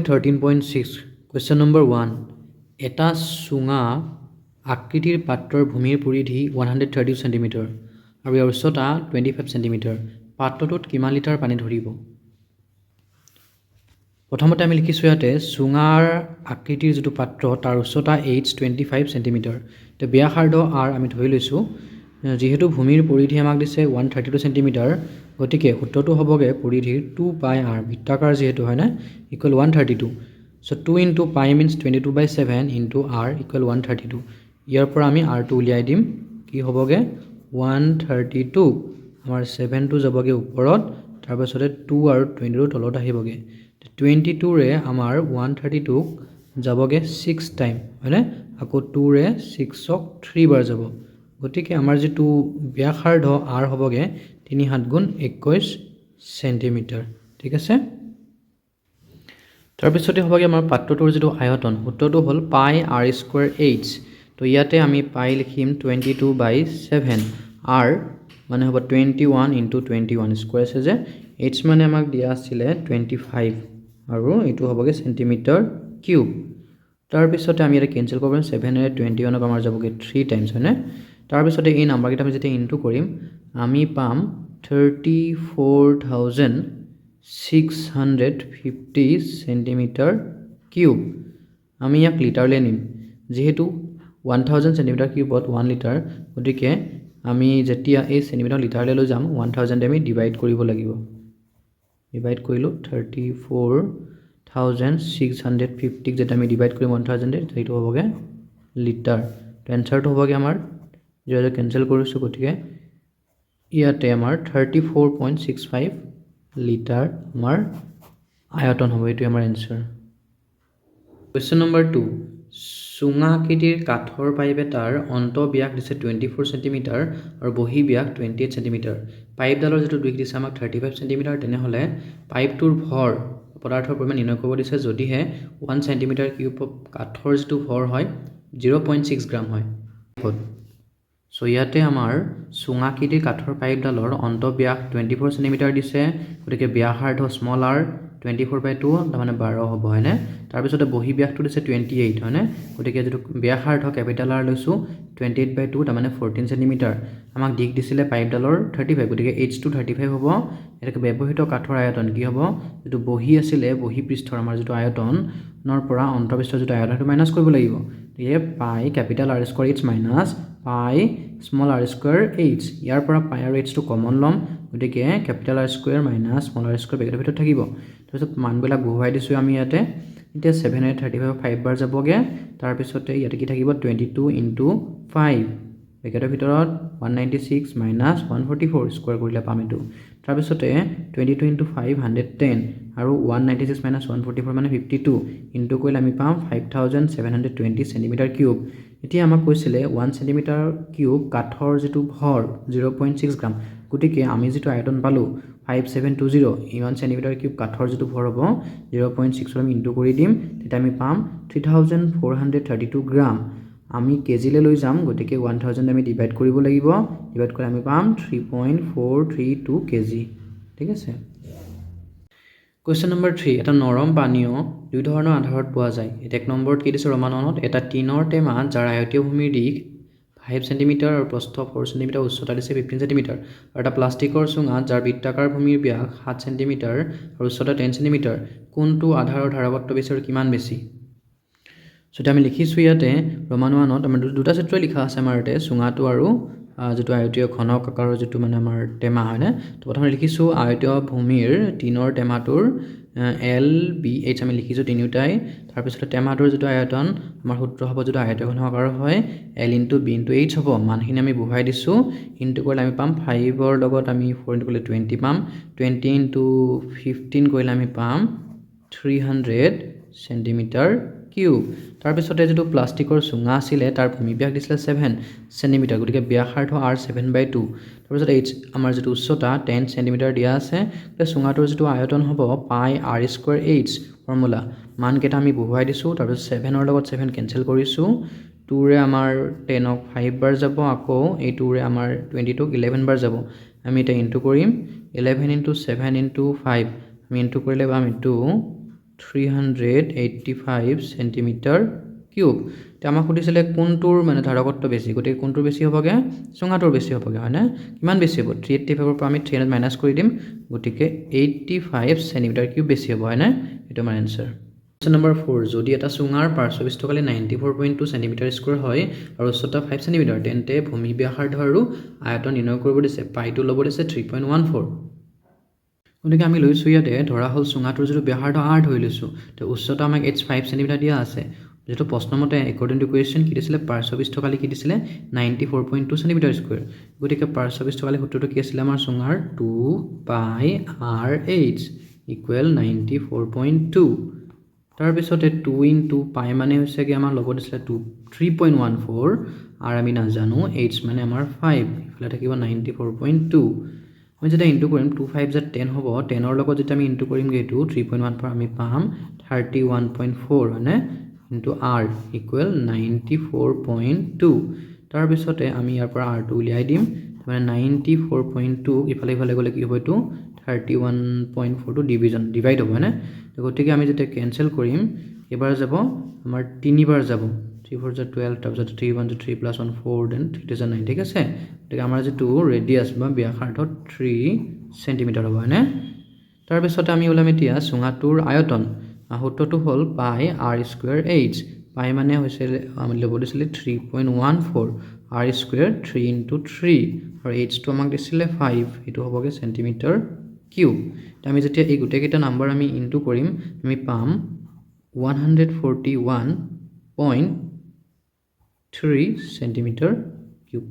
13.6 Question number 1 এটা চুঙা আকৃতিৰ পাত্ৰৰ ভূমিৰ পৰিধি 130 cm আৰু ইয়াৰ উচ্চতা 25 cm পাত্ৰটোত কিমান লিটাৰ পানী ধৰিব প্ৰথমতে আমি লিখিছো ইয়াতে চুঙাৰ আকৃতিৰ যেটো পাত্ৰ তাৰ উচ্চতা h 25 cm তে ব্যাসাৰ্ধ r আমি ধৰি লৈছো যেহেতু ভূমিৰ পৰিধি আমাক দিছে 132 cm গতিকে সূত্ৰটো হ'বগে পৰিধিৰ 2 pi r বৃত্তাকাৰ যেহেতু হয় না equal 132 so 2 into pi means 22/7 into r equal 132 ইয়াৰ পৰা আমি r টো উলিয়াই দিম কি হ'বগে 132 আমাৰ 7 টো যাবগে ওপৰত তাৰ পাছতে 2 আৰু 22 তলত আহিবগে 22 ৰে আমাৰ 132 যাবগে 6 টাইম হয়নে আকৌ 2 ৰে 6 ক 3 বাৰ যাব গতিকে আমাৰ যেটো ব্যাসাৰ্ধ r হ'বগে 3 7 গুণ 21 সেন্টিমিটাৰ ঠিক আছে তাৰ পিছতে হ'বগে আমাৰ পাত্ৰটোৰ যেটো আয়তন সূত্ৰটো হ'ল পাই r স্কয়াৰ h তো ইয়াতে আমি পাই লিখিম 22/7 r মানে হ'ব 21 into 21 স্কয়াৰ আছে যে h মানে আমাক দিয়া আছিল 25 আৰু এটো হ'বগে সেন্টিমিটাৰ কিউব তাৰ পিছতে আমি এটা কেনসেল কৰিব 7 ৰে 21 ক আমাৰ যাবগে 3 টাইমছ হয়নে তাৰ পিছতে এই নাম্বাৰ কেইটা আমি যেতিয়া ইনটু কৰিম আমি পাম 34,650 সেন্টিমিটাৰ কিউব আমি ইয়াক লিটাৰলৈ নিম যেহেতু 1000 সেন্টিমিটাৰ কিউবত 1 লিটাৰ গতিকে আমি যেতিয়া এই সেন্টিমিটাৰ লিটাৰলৈ লৈ যাম 1000 আমি ডিভাইড কৰিব লাগিব ডিভাইড কৰিলো 34,650 যেটা আমি ডিভাইড কৰিম 1000 সেইটো হ'বগে লিটাৰ এনসাৰটো হ'বগে আমাৰ যেটা কেনসেল কৰিছো গতিকে ইয়াতে আমাৰ 34.65 লিটাৰ আমাৰ আয়তন হ'ব এটো আমাৰ এনসাৰ কোৱেশ্চন নম্বৰ 2 চুঙা আকৃতিৰ কাঠৰ পাইপ এটাৰ অন্তঃব্যাস দিছে 24 সেন্টিমিটাৰ আৰু বহি ব্যাস 28 সেন্টিমিটাৰ পাইপডালৰ যেটো দুই দিছে আমাক 35 সেন্টিমিটাৰ তেনে হলে পাইপটোৰ ভৰ পদাৰ্থৰ পৰিমাণ নিৰ্ণয় কৰিব দিছে যদিহে 1 সেন্টিমিটাৰ কিউব কাঠৰ যেটো ভৰ হয় 0.6 গ্ৰাম হয় সো ইয়াতে আমাৰ চুঙা আকৃতিৰ কাঠৰ পাইপডালৰ অন্তঃব্যাস 24 সেন্টিমিটাৰ দিছে গতিকে ব্যাসাৰ্ধ স্মল r 24/2 মানে 12 হ'ব হয়নে তাৰ পিছতে বহি ব্যাসটো দিছে 28 হয়নে গতিকে যেটো ব্যাসাৰ্ধ ক্যাপিটাল r লৈছো 28/2 মানে 14 সেন্টিমিটাৰ আমাক দিক দিছিলে পাইপডালৰ 35 গতিকে h টো 35 হ'ব এটাকে ব্যৱহৃত কাঠৰ আয়তন কি হ'ব যেটো বহি আছিলে বহি পৃষ্ঠৰ আমাৰ যেটো আয়তন নৰ পৰা অন্তঃপৃষ্ঠৰ যেটো আয়তনটো মাইনাস কৰিব লাগিব এ pi capital r square h minus pi small r square h ইয়াৰ পৰা পাই আৰু h টো কমন লম গতিকে capital r square minus small r square বেগেৰ ভিতৰত থাকিব তাৰপিছত মানবিলাক বহুৱাই দিছো আমি ইয়াতে এতিয়া 7 ৰে 35 5 বাৰ যাবগে তাৰ পিছতে ইয়াতে কি থাকিব 22 into 5 বেগেৰ ভিতৰত 196 minus 144 স্কয়াৰ কৰিলে পাম এটো তাৰ পিছতে 22 into 5 110 আৰু 196 minus 144 মানে 52 ইনটু কৰিলে আমি পাম 5720 সেন্টিমিটাৰ কিউব এতিয়া আমাক কৈছিলে 1 সেন্টিমিটাৰ কিউব কাঠৰ যেটো ভৰ 0.6 গ্ৰাম গতিকে আমি যেটো আয়তন পালো 5720 1 সেন্টিমিটাৰ কিউব কাঠৰ যেটো ভৰ হ'ব 0.6 আমি ইনটু কৰি দিম তেতিয়া আমি পাম 3432 গ্ৰাম আমি কেজিলে লৈ যাম গতিকে 1000 আমি ডিভাইড কৰিব লাগিব ডিভাইড কৰি আমি পাম 3.432 কেজি ঠিক আছে কোৱেশ্চন নম্বৰ 3 এটা নৰম পানীয় দুই ধৰণৰ আধাৰত পোৱা যায় এটা এক নম্বৰত কি দিছে ৰমাননত এটা টিনৰ টেমা যাৰ আয়তীয় ভূমিৰ দিশ 5 সেন্টিমিটাৰ আৰু প্ৰস্থ 4 সেন্টিমিটাৰ উচ্চতা দিছে 15 সেন্টিমিটাৰ আৰু এটা প্লাষ্টিকৰ চুঙা যাৰ বৃত্তাকাৰ ভূমিৰ ব্যাস 7 সেন্টিমিটাৰ আৰু উচ্চতা 10 সেন্টিমিটাৰ কোনটো আধাৰৰ ধাৰবত্ব বেছি আৰু কিমান বেছি সো আমি লিখিছো ইয়াতে ৰমানুৱানত আমাৰ দুটা চিত্ৰ লিখা আছে আমাৰতে চুঙাটো আৰু যেটো আয়তীয় ঘনক আকাৰৰ যেটো মানে আমাৰ টেমা হয় না তো প্ৰথমে লিখিছো আয়তীয় ভূমিৰ টিনৰ টেমাটোৰ L B H আমি লিখিছো তিনিটাই তাৰ পিছতে টেমাটোৰ যেটো আয়তন আমাৰ সূত্ৰ হ'ব যেটো আয়তীয় ঘনক আকাৰৰ হয় L into B into H হ'ব মানখিনি আমি বহুৱাই দিছো ইনটু কৰিলে আমি পাম 5 ৰ লগত আমি 4 ইনটু কৰিলে 20 পাম 20 into 15 কৰিলে আমি পাম 300 সেন্টিমিটাৰ কিউব তাৰ পিছতে যেটো প্লাষ্টিকৰ চুঙা আছিল তাৰ ভূমি ব্যাস দিছিল 7 সেন্টিমিটাৰ গতিকে ব্যাসাৰ্ধ r 7/2 তাৰ পিছত h আমাৰ যেটো উচ্চতা 10 সেন্টিমিটাৰ দিয়া আছে তে চুঙাটোৰ যেটো আয়তন হ'ব পাই r স্কয়াৰ h ফৰ্মুলা মান কেটা আমি বহুৱাই দিছো তাৰ পিছত 7 ৰ লগত 7 কেনসেল কৰিছো 2 ৰে আমাৰ 10 ক 5 বাৰ যাব আকৌ এই 2 ৰে আমাৰ 20 ক 11 বাৰ যাব আমি এটা ইনটু কৰিম 11 into 7 into 5 আমি ইনটু কৰিলে পাম এটো 385 সেন্টিমিটাৰ কিউব এতিয়া আমাক সুধিছিলে কোনটোৰ মানে ধাৰকত্ব বেছি গতিকে কোনটোৰ বেছি হ'বগে চুঙাটোৰ বেছি হ'বগে হয়নে কিমান বেছি হ'ব 385 ৰ পৰা আমি 300 মাইনাছ কৰি দিম গতিকে 85 সেন্টিমিটাৰ কিউব বেছি হ'ব হয়নে এটো আমাৰ আনসাৰ কোৱেশ্চন নম্বৰ 4 যদি এটা চুঙাৰ পাৰ্শ্ববিষ্টকালি 94.2 সেন্টিমিটাৰ স্কয়াৰ হয় আৰু উচ্চতা 5 সেন্টিমিটাৰ তেন্তে ভূমি ব্যাসাৰ্ধ আৰু আয়তন নিৰ্ণয় কৰিব দিছে পাইটো ল'ব দিছে 3.14 গতিকে আমি লৈছো ইয়াতে ধৰা হল চুঙাটোৰ যিটো ব্যাসাৰ্ধ r ধৰি লৈছো তে উচ্চতা আমাক h 5 সেন্টিমিটাৰ দিয়া আছে যেটো প্ৰশ্নমতে according to question কি দিছিলে পাৰ্শ্ববিষ্টকালি কি দিছিলে 94.2 সেন্টিমিটাৰ স্কয়াৰ গতিকে পাৰ্শ্ববিষ্টকালি সূত্ৰটো কি আছিল আমাৰ চুঙাৰ 2 পাই r h ইকুৱেল 94.2 তাৰ পিছতে 2 into পাই মানে হৈছে কি আমাৰ ল'ব দিছিলে 3.14 আৰু আমি নাজানো h মানে আমাৰ 5 ইফালে থাকিব 94.2 আমি যেটা ইনটু কৰিম 2 5 যে 10 হ'ব 10 ৰ লগত যেটা আমি ইনটু কৰিম গেটো 3.14 আমি পাম 31.4 হয়নে ইনটু r ইকুৱেল 94.2 তাৰ পিছতে আমি ইয়াৰ পৰা r টো উলিয়াই দিম মানে 94.2 ইফালে ইফালে গলে কি হ'ব এটো 31.4 টো ডিভাইড হ'ব হয়নে গতিকে আমি যেটা ক্যান্সেল কৰিম এবাৰ যাব আমাৰ 3 বাৰ যাব 3 4 12 তাৰপিছত 3 1 3 plus 1 4 then 3 9 ঠিক আছে গতিকে আমাৰ যেটো ৰেডিয়াস বা ব্যাসাৰ্ধ 3 সেন্টিমিটাৰ হ'ব হয়নে তাৰ পিছতে আমি ওলাম এতিয়া চুঙাটোৰ আয়তন সূত্ৰটো হ'ল পাই r স্কয়াৰ h পাই মানে হৈছে আমি ল'ব দিছিলে 3.14 r স্কয়াৰ 3 into 3 আৰু h টো আমাক দিছিলে 5 এটো হ'বগে সেন্টিমিটাৰ কিউব আমি যেতিয়া এই গুটে কেইটা নাম্বাৰ আমি ইনটু কৰিম আমি পাম 141.3 সেন্টিমিটাৰ কিউব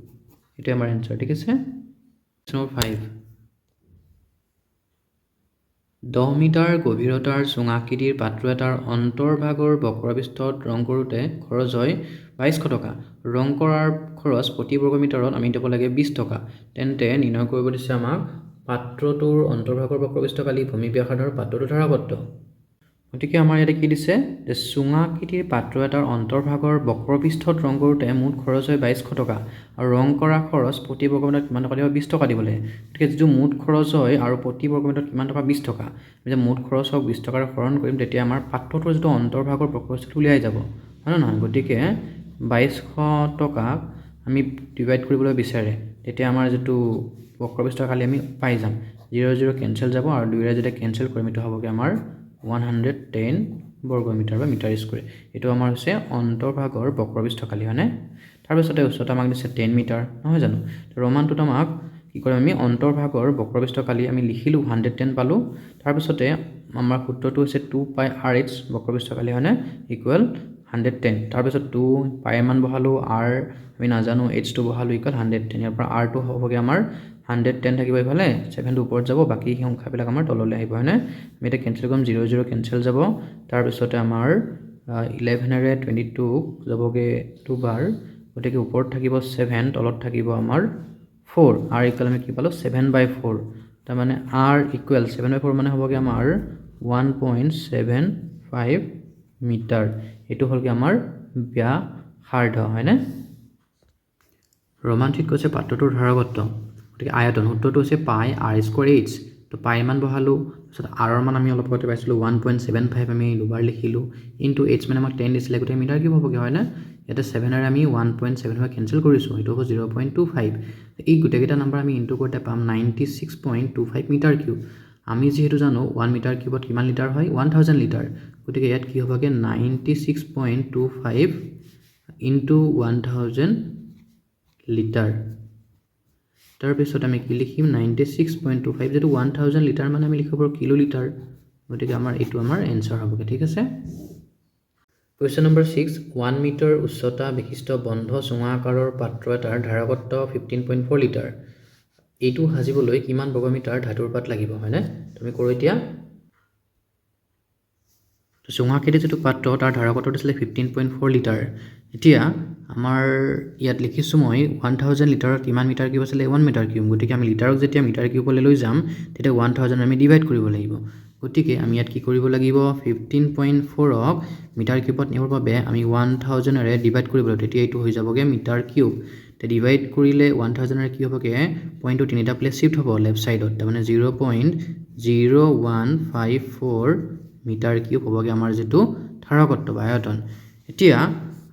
এটা আমাৰ आंसर ঠিক আছে নম্বৰ 5 10 মিটাৰ গভীৰতাৰ চুঙাকৃতিৰ পাত্ৰ এটাৰ অন্তৰ্ভাগৰ বক্ৰপৃষ্ঠত ৰং কৰোতে খৰচ হয় 2200 টকা ৰং কৰাৰ খৰচ প্ৰতি বৰ্গ মিটাৰত আমি দিব লাগে 20 টকা তেন্তে নিৰ্ণয় কৰিব দিছে আমাক পাত্ৰটোৰ অন্তৰ্ভাগৰ বক্ৰপৃষ্ঠকালি ভূমি ব্যাসাৰ্ধৰ পাত্ৰটোৰ ধাৰকত্ব গতিকে আমাৰ ইয়াতে কি দিছে যে চুঙাকৃতিৰ পাত্ৰ এটাৰ অন্তৰ্ভাগৰ বক্ৰপৃষ্ঠত ৰং কৰোতে মুঠ খৰচ হয় 2200 টকা আৰু ৰং কৰা খৰচ প্ৰতি বৰ্গ মিটাৰত কিমান টকা দিব 20 টকা দিব লাগে গতিকে যেটো মুঠ খৰচ হয় আৰু প্ৰতি বৰ্গ মিটাৰত কিমান টকা 20 টকা আমি যে মুঠ খৰচ হক 20 টকাৰ হৰণ কৰিম তেতিয়া আমাৰ পাত্ৰটোৰ যেটো অন্তৰ্ভাগৰ বক্ৰপৃষ্ঠ উলিয়াই যাব হয় নহয় গতিকে 2200 টকা আমি ডিভাইড কৰিবলৈ বিচাৰে তেতিয়া আমাৰ যেটো বক্ৰপৃষ্ঠকালি আমি পাই যাম 0 0 কেনসেল যাব আৰু 2 ৰে যেটা কেনসেল কৰিম এটা হ'বগে আমাৰ 110 বৰ্গ মিটাৰ বা মিটাৰ স্কয়াৰ এটো আমাৰ হৈছে অন্তৰ্ভাগৰ বক্ৰপৃষ্ঠকালি হয়নে তাৰ পিছতে উচ্চতা আমাক দিছে 10 মিটাৰ নহয় জানো ৰোমানটোত আমাক কি কৰিম আমি অন্তৰ্ভাগৰ বক্ৰপৃষ্ঠকালি আমি লিখিলো 110 পালো তাৰ পিছতে আমাৰ সূত্ৰটো হৈছে 2 পাই rh বক্ৰপৃষ্ঠকালি হয়নে ইকুৱেল 110 তাৰ পিছত 2 পাই মান বহালো r আমি নাজানো h টো বহালো ইকুৱেল 110 ইয়াৰ পৰা r টো হ'বগে আমাৰ 110 থাকিব ইফালে 7 টো ওপৰত যাব বাকি সংখ্যাবিলাক আমাৰ তললৈ আহিব হয়নে আমি এটা কেনসেল কৰিম 0 0 কেনসেল যাব তাৰ পিছতে আমাৰ 11 ৰে 22 যাবগে 2 বাৰ গতিকে ওপৰত থাকিব 7 তলত থাকিব আমাৰ 4 r ইকুৱেল আমি কি পালো 7/4 তাৰ মানে r ইকুৱেল 7/4 মানে হ'বগে আমাৰ 1.75 মিটাৰ এটো হ'লগে আমাৰ ব্যাসাৰ্ধ হয়নে ৰোমান্টিক কৈছে পাত্ৰটোৰ ধাৰকত্ব গতিকে আয়তন সূত্ৰটো হৈছে পাই r স্কয়াৰ h তো পাই মান বহালো তাৰপিছত r ৰ মান আমি অলপ আগতে পাইছিলো 1.75 আমি দুবাৰ লিখিলো ইনটু h মানে আমাক 10 দিছিলে গতিকে মিটাৰ কিউব হ'বগে হয় না ইয়াতে 7 ৰে আমি 1.75 কেনসেল কৰিছো এটো হ'ব 0.25 এই গুটে কেইটা নাম্বাৰ আমি ইনটু কৰতে পাম 96.25 মিটাৰ কিউব আমি যেহেতু জানো 1 মিটাৰ কিউবত কিমান লিটাৰ হয় 1000 লিটাৰ গতিকে ইয়াত কি হ'বগে 96.25 ইনটু 1000 লিটাৰ তাৰ পিছত আমি কি লিখিম 96.25 যেটো 1000 লিটাৰ মানে আমি লিখিব পাৰো কিলো লিটাৰ গতিকে আমাৰ এটো আমাৰ आंसर হ'বগে ঠিক আছে কোৱেশ্চন নম্বৰ 6 1 মিটাৰ উচ্চতা বিশিষ্ট বন্ধ চুঙা আকাৰৰ পাত্ৰ এটাৰ ধাৰকত্ব 15.4 লিটাৰ এটো হাজিবলৈ কিমান বৰ্গ মিটাৰ ধাতুৰ পাত লাগিব হয়নে তুমি কৰো এতিয়া তো চুঙাকৃতিৰ যেটো পাত্ৰ তাৰ ধাৰকত্ব দিছিলে 15.4 লিটাৰ এতিয়া আমাৰ ইয়াত লিখিছো মই 1000 লিটাৰত কিমান মিটাৰ কিউব আছিল 1 মিটাৰ কিউব গতিকে আমি লিটাৰক যেতিয়া মিটাৰ কিউবলৈ লৈ যাম তেতিয়া 1000 আমি ডিভাইড কৰিব লাগিব গতিকে আমি ইয়াত কি কৰিব লাগিব 15.4 ক মিটাৰ কিউবত নিবৰ বাবে আমি 1000 ৰে ডিভাইড কৰিব লাগিব তেতিয়া এটো হৈ যাবগে মিটাৰ কিউব তে ডিভাইড কৰিলে 1000 ৰে কি হ'বগে পইণ্টটো তিনিটা প্লেস শিফট হ'ব লেফট সাইডত তাৰ মানে 0.0154 মিটাৰ কিউব হ'বগে আমাৰ যেটো ধাৰকত্ব বা আয়তন এতিয়া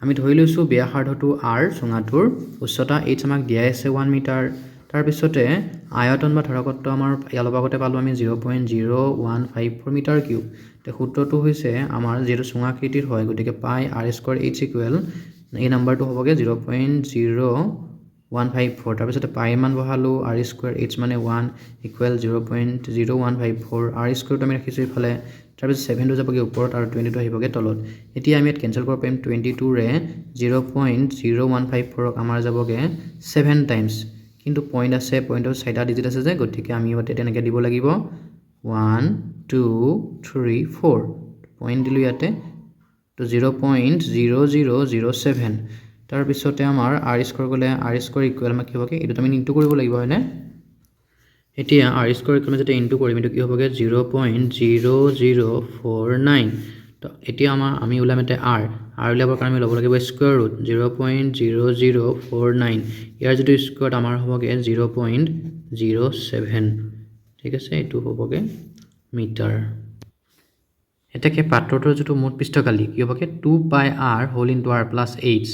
আমি ধৰি লৈছো ব্যাসাৰ্ধটো r চুঙাটোৰ উচ্চতা h আমাক দিয়া আছে 1 মিটাৰ তাৰ পিছতে আয়তন বা ধাৰকত্ব আমাৰ ইয়াৰ আগতে পালো আমি 0.0154 মিটাৰ কিউব তে সূত্ৰটো হৈছে আমাৰ যেটো চুঙাকৃতিৰ হয় গতিকে পাই r² h ইকুৱেল এই নাম্বাৰটো হ'বগে 0.0154 তাৰ পিছতে পাই মান বহালো r² h মানে 1 ইকুৱেল 0.0154 r² টো আমি ৰাখিছো ইফালে তাৰ পিছত 7 টো যাবগে ওপৰত আৰু 22 আহিবগে তলত এতিয়া আমি ইয়াত কেনসেল কৰিব পাৰিম 22 ৰে 0.0154 আমাৰ যাবগে 7 টাইমছ কিন্তু পইণ্ট আছে পইণ্টৰ 4টা ডিজিট আছে যে গতিকে আমি ইয়াতে তেনেকৈ দিব লাগিব 1 2 3 4 পইণ্ট দিলো ইয়াতে তো 0.0007 তাৰ পিছতে আমাৰ r² গলে r² ইকুৱেল আমাক কি হ'বগে এটো আমি ইনটু কৰিব লাগিব হয়নে এতিয়া r² ইকুৱেল যেটা ইনটু কৰিম এটো কি হ'বগে 0.0049 তো এতিয়া আমি উলাম এতে r উলাবৰ কাৰণে আমি ল'ব লাগিব স্কয়াৰ ৰুট 0.0049 ইয়াৰ যেটো স্কয়াৰ আমাৰ হ'বগে 0.07 ঠিক আছে এটো হ'বগে মিটাৰ এটাকে পাত্ৰটোৰ যেটো মুঠ পৃষ্ঠকালি কি হ'বগে 2 pi r whole into r plus h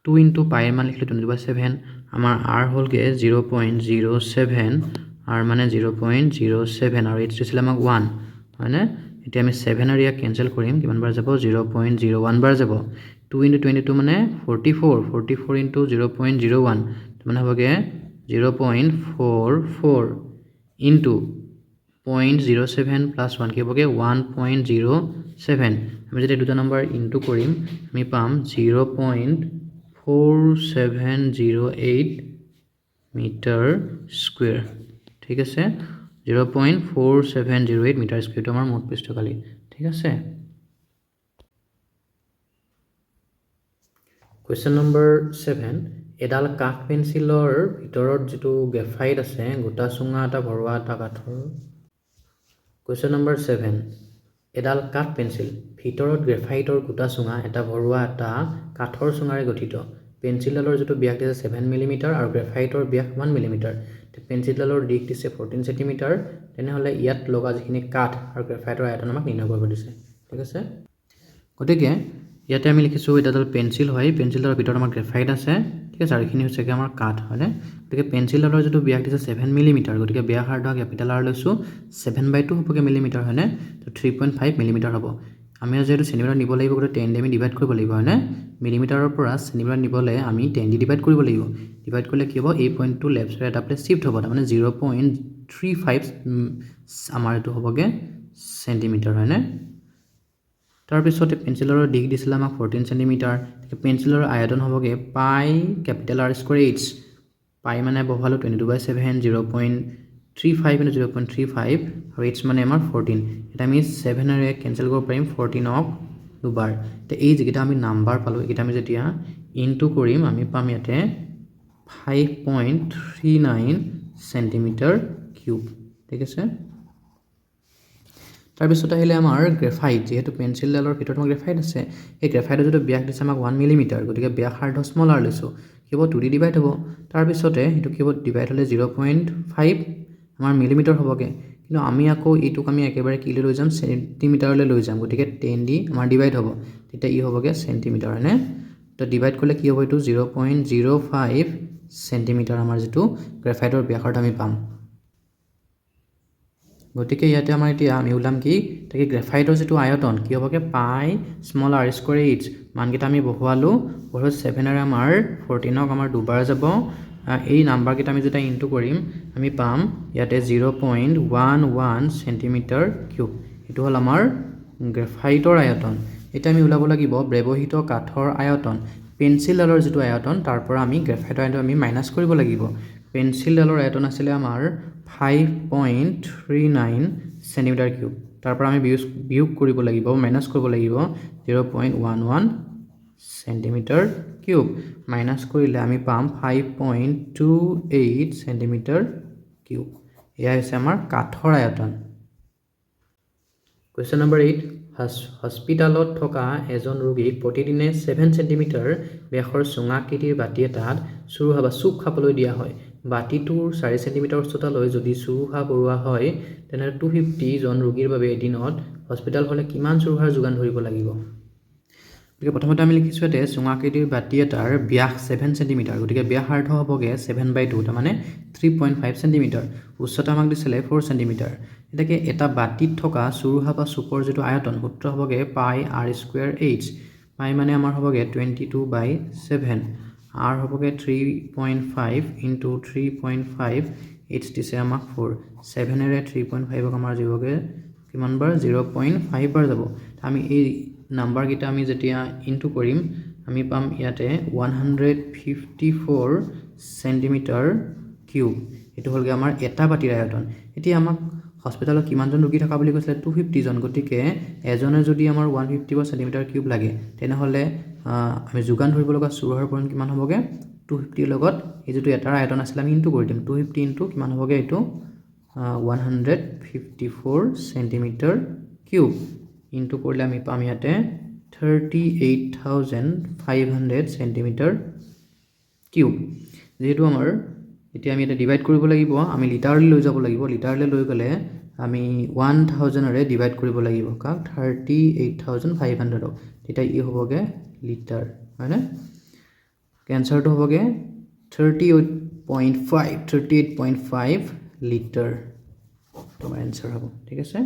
2 into pi মান লিখিলে 27 আমাৰ r হ'লগে 0.07 r মানে 0.07 আৰু h দিছিল আমাক 1 হয়নে এতিয়া আমি 7 আৰু ইয়াক কেনসেল কৰিম কিমান বাৰ যাব 0.01 বাৰ যাব 2 ইনটু 22 মানে 44 ইনটু 0.01 মানে হ'বগে 0.44 ইনটু 0.07 plus 1 কি হ'বগে 1.07 আমি যদি দুটা নাম্বাৰ ইনটু কৰিম আমি পাম 0.4708 মিটাৰ স্কয়াৰ ঠিক আছে 0.4708 মিটাৰ স্কয়াৰটো আমাৰ মুঠ পৃষ্ঠকালি ঠিক আছে কোৱেশ্চন নম্বৰ 7 এডাল কাঠ পেন্সিলৰ ভিতৰত যেটো গ্ৰেফাইট আছে গোটা চুঙা এটা ভৰোৱা এটা কাঠৰ Question number 7 এডাল কাঠ পেন্সিল ভিতৰত গ্ৰেফাইটৰ গোটা চুঙা এটা ভৰোৱা এটা কাঠৰ চুঙাৰে গঠিত পেন্সিলডালৰ যেটো ব্যাস দিছে 7 মিমি আৰু গ্ৰেফাইটৰ ব্যাস 1 মিমি তে পেন্সিলডালৰ দিক দিছে 14 সেমি তেনে হলে ইয়াত লগা যিখিনি কাঠ আৰু গ্ৰেফাইটৰ আয়তন আমাক নিৰ্ণয় কৰিব দিছে ঠিক আছে গতিকে ইয়াতে আমি লিখিছো এডাল পেন্সিল হয় পেন্সিলডালৰ ভিতৰত আমাৰ গ্ৰেফাইট আছে ঠিক আছে আৰু এখিনি হৈছে কি আমাৰ কাঠ হয়নে গতিকে পেন্সিলডালৰ যেটো ব্যাস দিছে 7 মিমি গতিকে ব্যাসাৰ্ধ ক্যাপিটাল R লৈছো 7/2 হ'বগে মিলিমিটাৰ হয়নে তো 3.5 মিলিমিটাৰ হ'ব আমি যেটো সেন্টিমিটাৰ নিব লাগিব গতে 10 দি আমি ডিভাইড কৰিব লাগিব হয়নে মিলিমিটাৰৰ পৰা সেন্টিমিটাৰ নিবলে আমি 10 দি ডিভাইড কৰিব লাগিব ডিভাইড কৰিলে কি হ'ব এই পইণ্টটো লেফট সাইড এটা প্লেস শিফট হ'ব মানে 0.35 আমাৰ এটো হ'বগে সেন্টিমিটাৰ হয়নে তাৰ পিছতে পেন্সিলৰ দিক দিছিল আমাক 14 সেন্টিমিটাৰ পেন্সিলৰ আয়তন হ'বগে পাই ক্যাপিটাল R স্কয়াৰ h পাই মানে বহালো 22/7 0.35 into 0.35 আৰু h মানে আমাৰ 14 এটা আমি 7 আৰু কেনসেল কৰিব পাৰিম 14 অক দুবাৰ তে এই যেটা আমি নাম্বাৰ পালো এটা আমি যেতিয়া ইনটু কৰিম আমি পাম ইয়াতে 5.39 সেন্টিমিটাৰ কিউব ঠিক আছে তাৰ পিছত আহিলে আমাৰ গ্ৰেফাইট যেহেতু পেন্সিলডালৰ ভিতৰত আমাৰ গ্ৰেফাইট আছে এই গ্ৰেফাইটৰ যেটো ব্যাস দিছে আমাক 1 মিমি গতিকে ব্যাসাৰ্ধ স্মল r লৈছো কিব 2 দি ডিভাইড হ'ব তাৰ পিছতে এটো কিব ডিভাইড হলে 0.5 আমাৰ মিলিমিটাৰ হ'বগে কিন্তু আমি আকৌ এইটোক আমি একেবাৰে কি লৈ যাম সেন্টিমিটাৰলৈ লৈ যাম গতিকে 10 দি আমাৰ ডিভাইড হ'ব তেতিয়া ই হ'বগে সেন্টিমিটাৰ হয়নে তো ডিভাইড কৰিলে কি হ'ব এটো 0.05 সেন্টিমিটাৰ আমাৰ যেটো গ্ৰেফাইটৰ ব্যাসাৰ্ধ আমি পাম গতিকে ইয়াতে আমাৰ এতিয়া আমি উলাম কি তাকে গ্ৰেফাইটৰ যেটো আয়তন কি হ'বগে পাই স্মল r স্কয়াৰ h মানকেটা আমি বহুৱালো ওপৰত 7 আৰু আমাৰ 14 ক আমাৰ দুবাৰ যাব এই নাম্বাৰ কেটা আমি যেটা ইনটু কৰিম আমি পাম ইয়াতে 0.11 সেন্টিমিটাৰ কিউব এটো হল আমাৰ গ্ৰেফাইটৰ আয়তন এটা আমি উলাব লাগিব ব্যৱহৃত কাঠৰ আয়তন পেন্সিলডালৰ যেটো আয়তন তাৰ পৰা আমি গ্ৰেফাইটৰ আয়তন আমি মাইনাস কৰিব লাগিব পেন্সিলডালৰ আয়তন আছিল আমাৰ 5.39 সেন্টিমিটাৰ কিউব তাৰ পৰা আমি বিয়োগ কৰিব লাগিব মাইনাস কৰিব লাগিব 0.11 সেন্টিমিটাৰ কিউব মাইনাস কৰিলে আমি পাম 5.28 সেন্টিমিটাৰ কিউব এয়া হৈছে আমাৰ কাঠৰ আয়তন কোৱেশ্চন নম্বৰ 8 হস্পিটালত থকা এজন ৰোগীক প্ৰতিদিনে 7 সেন্টিমিটাৰ ব্যাসৰ চুঙাকৃতিৰ বাটি এটাত চুৰু হাবা চুপ খাবলৈ দিয়া হয় বাতিটোৰ 4 চেণ্টিমিটাৰ উচ্চতালৈ যদি চুৰুহা বৰুৱা হয় তেনেহ'লে 250 জন ৰোগীৰ বাবে এদিনত হস্পিটেলখনে কিমান চুৰুহাৰ যোগান ধৰিব লাগিব গতিকে প্ৰথমতে আমি লিখিছোঁ ইয়াতে চুঙাকৃতিৰ বাতি এটাৰ ব্যাস 7 চেণ্টিমিটাৰ গতিকে ব্যাসাৰ্ধ হ'বগৈ 7/2 তাৰমানে 3.5 চেণ্টিমিটাৰ উচ্চতা আমাক দিছিলে 4 চেণ্টিমিটাৰ এটাকে এটা বাতিত থকা চুৰুহা বা চুকৰ যিটো আয়তন সূত্ৰ হ'বগৈ পাই r স্কয়াৰ h পাই মানে আমাৰ হ'বগৈ 22/7 r হ'বগৈ 3.5 ইনটু 3.5 h দিছে আমাক 4 7 এৰে 3.5ক আমাৰ যাবগৈ কিমান বাৰ 0.5 বাৰ যাব আমি এই নাম্বাৰ কিটা আমি যেতিয়া ইনটু কৰিম আমি পাম ইয়াতে 154 সেন্টিমিটাৰ কিউব এটো হলগে আমাৰ এটা বাতিৰ আয়তন এতিয়া আমাক হস্পিটালত কিমানজন ৰোগী থকা বুলি কৈছিলে 250 জন গতিকে এজনে যদি আমাৰ 154 সেন্টিমিটাৰ কিউব লাগে তেনেহলে আমি যোগান ধৰিব লগা চুৰুহাৰ পৰিমাণ কিমান হ'বগে 250 লগত এই যেটো এটাৰ আয়তন আছিল আমি ইনটু কৰি দিম 250 ইনটু কিমান হ'বগে এটো 154 সেন্টিমিটাৰ কিউব ইনটু কৰিলে আমি পাম ইয়াতে 38500 সেন্টিমিটাৰ কিউব যেহেতু আমাৰ এতিয়া আমি এটা ডিভাইড কৰিব লাগিব আমি লিটাৰলৈ লৈ যাব লাগিব লিটাৰলৈ লৈ গলে আমি 1000 ৰে ডিভাইড কৰিব লাগিব কাক 38500 তেতিয়া ই হ'বগে লিটাৰ হয়নে কেন্সাৰটো হ'বগে 38.5 লিটাৰ তোমাৰ এনসাৰ হ'ব ঠিক আছে